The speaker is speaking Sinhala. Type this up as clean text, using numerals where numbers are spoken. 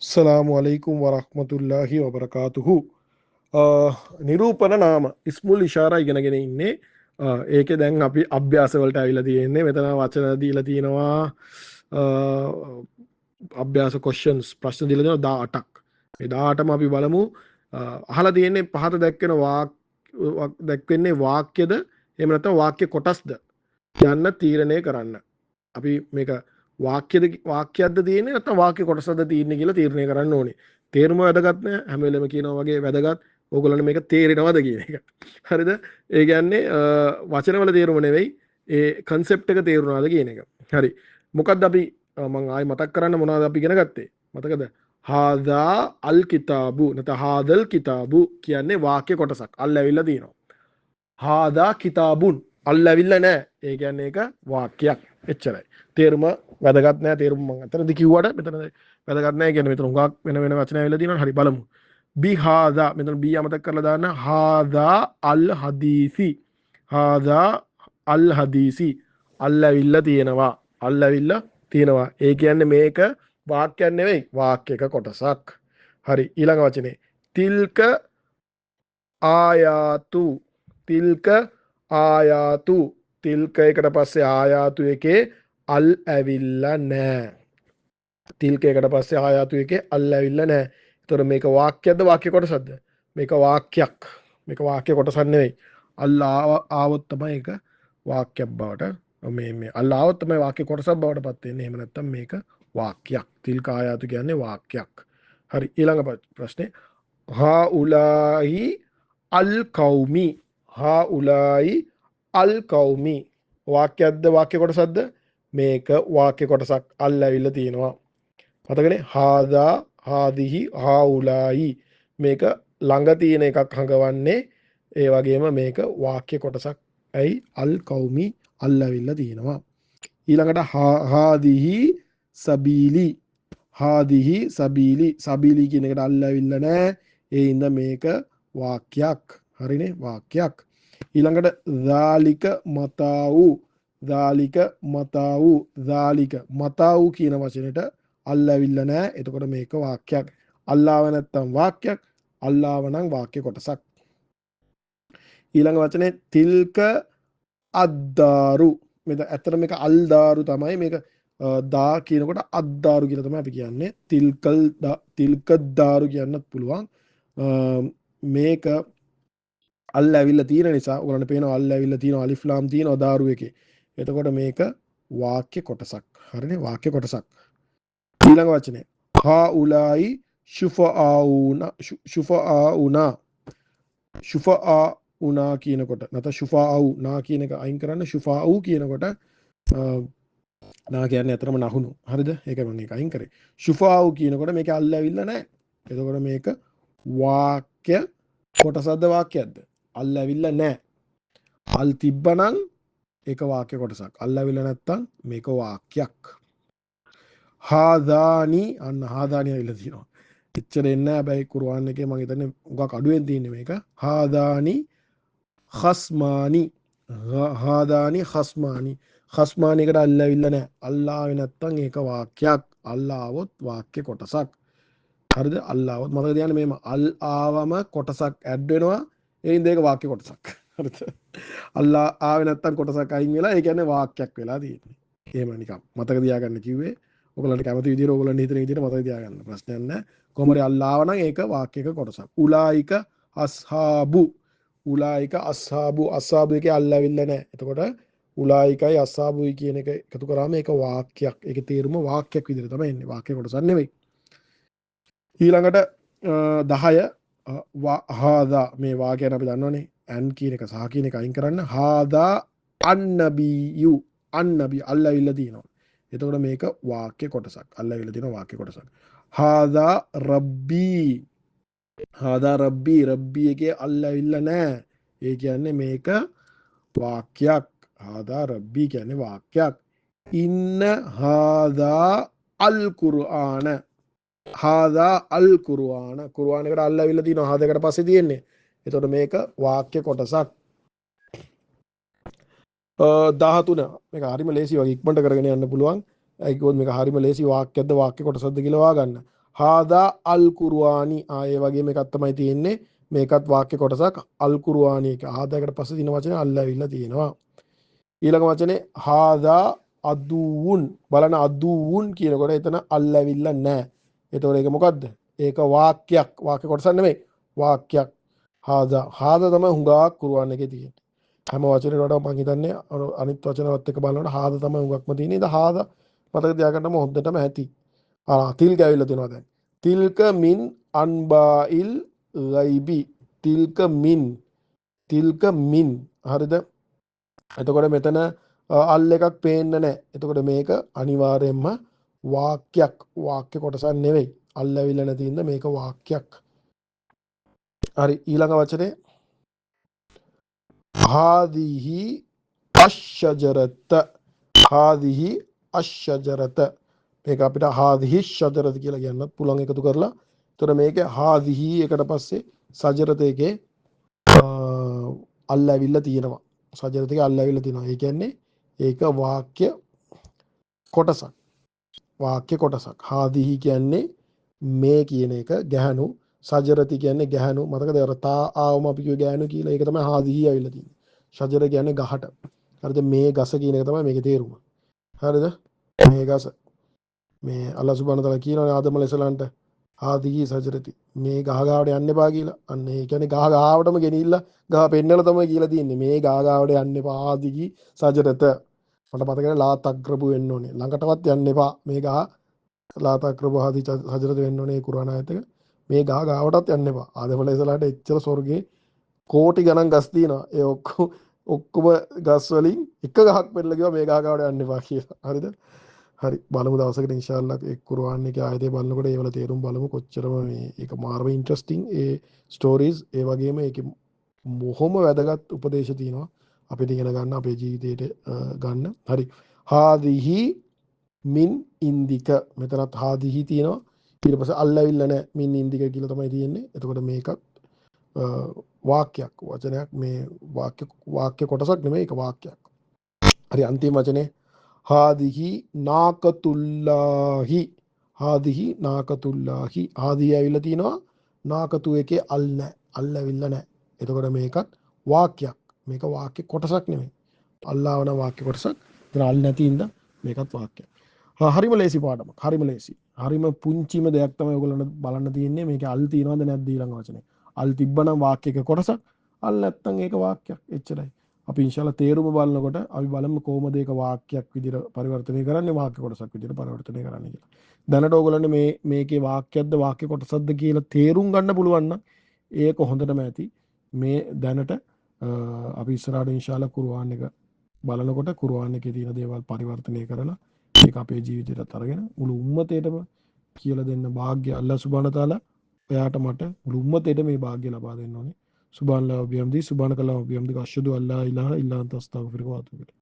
अस्सलामु अलैकुम वरहमतुल्लाहि वबरकातुहु. නිරූපණ නාම ඉස්මුල් ඉෂාරා ඉගෙනගෙන ඉන්නේ. ඒකේ දැන් අපි අභ්‍යාස වලට අවිලා තියෙන්නේ. මෙතන වචන දීලා තියෙනවා. අභ්‍යාස questions ප්‍රශ්න දීලා තියෙනවා 18ක්. මේ 18ම අපි බලමු. අහලා තියෙන්නේ පහත දැක්වෙන්නේ වාක්‍යද එහෙම නැත්නම් වාක්‍ය කොටස්ද යන්න තීරණය කරන්න. අපි මේක වාක්‍යයක්ද තියෙන්නේ නැත්නම් වාක්‍ය කොටසක්ද තියෙන්නේ කියලා තීරණය කරන්න ඕනේ. තේරුම වැදගත් නෑ. හැම වෙලෙම කියනවා වගේ වැදගත් ඕගොල්ලන්ට මේක තේරෙනවද කියන එක. හරිද? ඒ කියන්නේ වචනවල තේරුම නෙවෙයි ඒ concept එක තේරුණාද කියන එක. හරි. මොකද්ද අපි මම ආයි මතක් කරන්න මොනවද අපි ඉගෙන ගත්තේ? මතකද? හාදා අල් කිතාබු නැත්නම් හාදල් කිතාබු කියන්නේ වාක්‍ය කොටසක්. අල් ඇවිල්ලා තියෙනවා. හාදා කිතාබුන් අල් ඇවිල්ලා නැහැ. ඒ කියන්නේ ඒක වාක්‍යයක්. එච්චරයි. තේරුම වැදගත් නැහැ. තේරුම මම අතරදි කිව්වට මෙතන වැදගත් නැහැ කියන්නේ මෙතන උගක් වෙන වචන ඇවිල්ලා තියෙනවා. හරි බලමු. බිහාදා මෙතන බී අමතක කරලා දාන්න. හාදා අල් හදීසි. හාදා අල් හදීසි අල් ඇවිල්ලා තියෙනවා. අල් ඇවිල්ලා තියෙනවා. ඒ කියන්නේ මේක වාක්‍යයක් නෙවෙයි. වාක්‍යයක කොටසක්. හරි ඊළඟ වචනේ තිල්ක ආයාතු තිල්ක ආයාතු තිල්ක එකට පස්සේ ආයාතු එකේ අල් ඇවිල්ලා නැහැ. තිල්ක එකට පස්සේ ආයාතු එකේ අල් ඇවිල්ලා නැහැ. ඒතර මේක වාක්‍යයක්ද වාක්‍ය කොටසක්ද? මේක වාක්‍යයක්. මේක වාක්‍ය කොටසක් නෙවෙයි. අල් ආවොත් තමයි ඒක වාක්‍යයක් බවට මේ අල් ආවොත් තමයි වාක්‍ය කොටසක් බවට පත් වෙන්නේ. එහෙම නැත්නම් මේක වාක්‍යයක්. තිල්ක ආයාතු කියන්නේ වාක්‍යයක්. හරි ඊළඟ ප්‍රශ්නේ හා උලාහි අල් කෞමි හා උලායි අල් කෞමි වාක්‍යයක්ද වාක්‍ය කොටසක්ද? මේක වාක්‍ය කොටසක්. අල් ඇවිල්ලා තියෙනවා. මතකනේ හාදා හාදිහි හා උලායි මේක ළඟ තියෙන එකක් හඟවන්නේ. ඒ වගේම මේක වාක්‍ය කොටසක්. ඇයි අල් කෞමි අල් ඇවිල්ලා තියෙනවා. ඊළඟට හාදිහි සබීලි හාදිහි සබීලි සබීලි කියන එකට අල් ඇවිල්ලා නැහැ. ඒ හින්දා මේක වාක්‍යයක්. හරිනේ වාක්‍යයක්. ඊළඟට ධාලික මතාවු ධාලික මතාවු ධාලික මතාවු කියන වචනෙට අල් ඇවිල්ලා නැහැ. එතකොට මේක වාක්‍යයක්. අල්ලාව නැත්තම් වාක්‍යයක්. අල්ලාව නම් වාක්‍ය කොටසක්. ඊළඟ වචනේ තිල්ක අද්දාරු මෙතන ඇත්තට මේක අල්දාරු තමයි. මේක දා කියනකොට අද්දාරු කියලා තමයි අපි කියන්නේ. තිල්කද්දාරු කියන්නත් පුළුවන්. මේක අල් ඇවිල්ලා තියෙන නිසා ඔයගලන්ට පේනවා අල් ඇවිල්ලා තියෙනවා අලිෆ් ලාම් තියෙනවා දාරු එකේ. එතකොට මේක වාක්‍ය කොටසක්. හරිනේ වාක්‍ය කොටසක්. ඊළඟ වචනේ හා උලායි ශුෆාඋනා ශුෆාඋනා ශුෆාඋනා කියනකොට නැත්නම් ශුෆාඋ නා කියන එක අයින් කරන්න ශුෆාඋ කියනකොට නා කියන්නේ අතරම නහුණු. හරිද? ඒක මම ඒක අයින් කරේ. ශුෆාඋ කියනකොට මේක අල් ඇවිල්ලා නැහැ. එතකොට මේක වාක්‍ය කොටසක්ද වාක්‍යයක්ද? අල් ඇවිල්ලා නැහැ. අල් තිබ්බනම් ඒක වාක්‍ය කොටසක්. අල් ඇවිල්ලා නැත්තම් මේක වාක්‍යයක්. හාදානි අන්න හාදානි ඇවිල්ලා තියෙනවා. එච්චර එන්නේ නැහැ. හැබැයි කුර්ආන් එකේ මම හිතන්නේ උගක් අඩුවෙන් තියෙන්නේ මේක. හාදානි khasmani හාදානි khasmani khasmani එකට අල් ඇවිල්ලා නැහැ. අල්ලාවේ නැත්තම් ඒක වාක්‍යයක්. අල්ලාවොත් වාක්‍ය කොටසක්. හරිද? අල්ලාවොත් මතක තියාගන්න මේම අල් ආවම කොටසක් ඇඩ් වෙනවා. ඒ හින්දා ඒක වාක්‍ය කොටසක්. හරිද? අල්ලා ආවේ නැත්තම් කොටසක් අයින් වෙලා ඒ කියන්නේ වාක්‍යයක් වෙලා තියෙන්නේ. එහෙම නිකන් මතක තියාගන්න කිව්වේ. ඔයගලන්ට කැමති විදිහට ඔයගලන් හිතන විදිහට මතක තියාගන්න. ප්‍රශ්නයක් නැහැ. කොහොම හරි අල්ලාව නම් ඒක වාක්‍යයක කොටසක්. උලායික අස්හාබු උලායික අස්හාබු අස්හාබු එකේ අල් ඇවිල්ලා නැහැ. එතකොට උලායිකයි අස්හාබුයි කියන එක එකතු කරාම ඒක වාක්‍යයක්. ඒකේ තේරුම වාක්‍යයක් විදිහට තමයි එන්නේ. වාක්‍ය කොටසක් නෙවෙයි. ඊළඟට 10 හාදා මේ වාක්‍යයන් අපි දන්නවනේ ඇන් කියන එක සහ කියන එක අයින් කරන්න. හාදා අන්නබියු අන්නබි අල් ඇවිල්ලා තියෙනවා. එතකොට මේක වාක්‍ය කොටසක්. අල් ඇවිල්ලා තියෙන වාක්‍ය කොටසක්. හාදා රබ්බී හාදා රබ්බී රබ්බී එකේ අල් ඇවිල්ලා නැහැ. ඒ කියන්නේ මේක වාක්‍යයක්. හාදා රබ්බී කියන්නේ වාක්‍යයක්. ඉන්න හාදා අල් කුර්ආන හාදා අල් කුර්ආන කුර්ආන එකට අල් ඇවිල්ලා තියෙනවා. හාදාකට පස්සේ තියෙන්නේ. එතකොට මේක වාක්‍ය කොටසක්. 13 මේක හරිම ලේසි වගේ ඉක්මනට කරගෙන යන්න පුළුවන්. ඒකෝත් මේක හරිම ලේසි වාක්‍යයක්ද වාක්‍ය කොටසක්ද කියලා හොයාගන්න. හාදා අල් කුර්ආනි ආයේ වගේ මේකක් තමයි තියෙන්නේ. මේකත් වාක්‍ය කොටසක් අල් කුර්ආනි එක. හාදාකට පස්සේ තියෙන වචනේ අල් ඇවිල්ලා තියෙනවා. ඊළඟ වචනේ හාදා අදුවුන් බලන අදුවුන් කියනකොට එතන අල් ඇවිල්ලා නැහැ. එතකොට ඒක මොකද්ද? ඒක වාක්‍යයක්. වාක්‍ය කොටසක් නෙමෙයි. වාක්‍යයක්. හාදා තමයි හුඟක් කුර්ආන් එකේ තියෙන්නේ. හැම වචනයකට වඩා මම හිතන්නේ අනිත් වචනවත් එක්ක බලනකොට හාදා තමයි හුඟක්ම තියෙන්නේ. ඉතින් හාදා මතක තියාගන්නම හොද්දටම ඇති. තිල්ක ඇවිල්ලා තියෙනවා දැන්. තිල්ක මින් අන්බායිල් ගයිබි. තිල්ක මින් හරිද? එතකොට මෙතන අල් එකක් පේන්නේ නැහැ. එතකොට මේක අනිවාර්යයෙන්ම වාක්‍යයක්. වාක්‍ය කොටසක් නෙවෙයි. අල් ඇවිල්ලා නැති ඉඳ මේක වාක්‍යයක්. හරි ඊළඟ වචනේ හාදිහි අෂ්ෂජරත. හාදිහි අෂ්ෂජරත. මේක අපිට හාදිහි ෂජරත කියලා කියන්නත් පුළුවන් එකතු කරලා. එතකොට මේක හාදිහි එකට පස්සේ සජරත එකේ අල් ඇවිල්ලා තියෙනවා. සජරත එකේ අල් ඇවිල්ලා තියෙනවා. ඒ කියන්නේ ඒක වාක්‍ය කොටසක්. වාක්‍ය කොටසක්. හාදිහි කියන්නේ මේ කියන එක ගැහණු. සජරති කියන්නේ ගැහණු. මතකද අර තා ආවම අපි කිව්ව ගැහණු කියලා. ඒක තමයි හාදිහි ඇවිල්ලා තියෙන්නේ. ෂජර කියන්නේ ගහට. හරිද? මේ ගස කියන එක තමයි මේකේ තේරුම. හරිද? මේ ගස. මේ අල්ලාහ් සුබ්හානහු තාලා කියනවානේ ආදම අලයිහිස්සලාන්ට හාදිහි සජරති. මේ ගහ ගාවට යන්න එපා කියලා. අන්න ඒ කියන්නේ ගහ ගාවටම ගෙනිහිල්ලා ගහ පෙන්නලා තමයි කියලා තියෙන්නේ. මේ ගහ ගාවට යන්න එපා හාදිහි සජරත. මට මතකයි ලා තක්රබු වෙන්න ඕනේ. ළඟටවත් යන්න එපා. මේ ගහ ලා තක්රබු හාදිහි සජරත වෙන්න ඕනේ කුර්ආන ආයත එක. මේ ගහ ගාවටත් යන්න එපා. ආදම අලයිහිස්සලාන්ට එච්චර ස්වර්ගේ කෝටි ගණන් ගස් තියෙනවා. ඒ ඔක්කොම ගස් වලින් එක ගහක් පෙන්නලා කිව්වා මේ ගහ ගාවට යන්න එපා කියලා. හරිද? හරි බලමු දවසකට ඉන්ෂාල්ලා ඒ කුර්ආන් එකේ ආයතේ බලනකොට ඒවල තේරුම් බලමු කොච්චරම මේ ඒක මාර්ම ඉන්ටරෙස්ටිං ඒ ස්ටෝරීස් ඒ වගේම ඒකේ බොහොම වැදගත් උපදේශ තියෙනවා අපිට ඉගෙන ගන්න අපේ ජීවිතේට ගන්න. හරි. හාදිහි මින් ඉන්දික මෙතනත් හාදිහි තියෙනවා. ඊට පස්සේ අල්ලවිල්ල නැහැ මින් ඉන්දික කියලා තමයි තියෙන්නේ. එතකොට මේකත් වාක්‍යයක් වචනයක් මේ වාක්‍ය කොටසක් නෙමෙයි ඒක වාක්‍යයක්. හරි අන්තිම වචනේ හාදිහි නාකතුල්ලාහි. හාදිහි නාකතුල්ලාහි. හාදිහි ඇවිල්ලා තිනවා නාකතු එකේ අල් නැහැ. අල් ඇවිල්ලා නැහැ. එතකොට මේකත් වාක්‍යයක්. මේක වාක්‍ය කොටසක් නෙමෙයි. අල්ලාවන වාක්‍ය කොටසක්. එතන අල් නැති ඉඳ මේකත් වාක්‍යයක්. හරිම ලේසි පාඩමක්. හරිම ලේසි. හරිම පුංචිම දෙයක් තමයි ඔයගොල්ලන්ට බලන්න තියෙන්නේ. මේකේ අල් තියනවද නැද්ද ඊළඟ වචනේ. අල් තිබ්බනම් වාක්‍යයක කොටසක්. අල් නැත්තම් ඒක වාක්‍යයක්. එච්චරයි. අපි ඉන්ෂාල්ලා තේරුම බලනකොට අපි බලමු කොහොමද ඒක වාක්‍යයක් විදිහට පරිවර්තනය කරන්නේ වාක්‍ය කොටසක් විදිහට පරිවර්තනය කරන්නේ කියලා. දැනට ඕගොල්ලන්ට මේකේ වාක්‍යයක්ද වාක්‍ය කොටසක්ද කියලා තේරුම් ගන්න පුළුවන් නම් ඒක හොඳටම ඇති. මේ දැනට අපි ඉස්සරහට ඉන්ෂාල්ලා කුර්ආන් එක බලනකොට කුර්ආන් එකේ තියෙන දේවල් පරිවර්තනය කරලා ඒක අපේ ජීවිතයටත් අරගෙන මුළු උම්මතේටම කියලා දෙන්න වාග්ය අල්ලාහ් සුබ්හානහු තාලා එයාට මට මුළු උම්මතේට මේ වාග්ය ලබා දෙන්න ඕනේ. සුබ්හානල්ලාහ් වබිහම්දි සුබ්හානකල්ලාහ් වබිහම්දික අෂ්හදු අල්ලා ඉලාහා ඉල්ලා අන්ත අස්තග්ෆිරුක ව අතූබු ඉලයික්.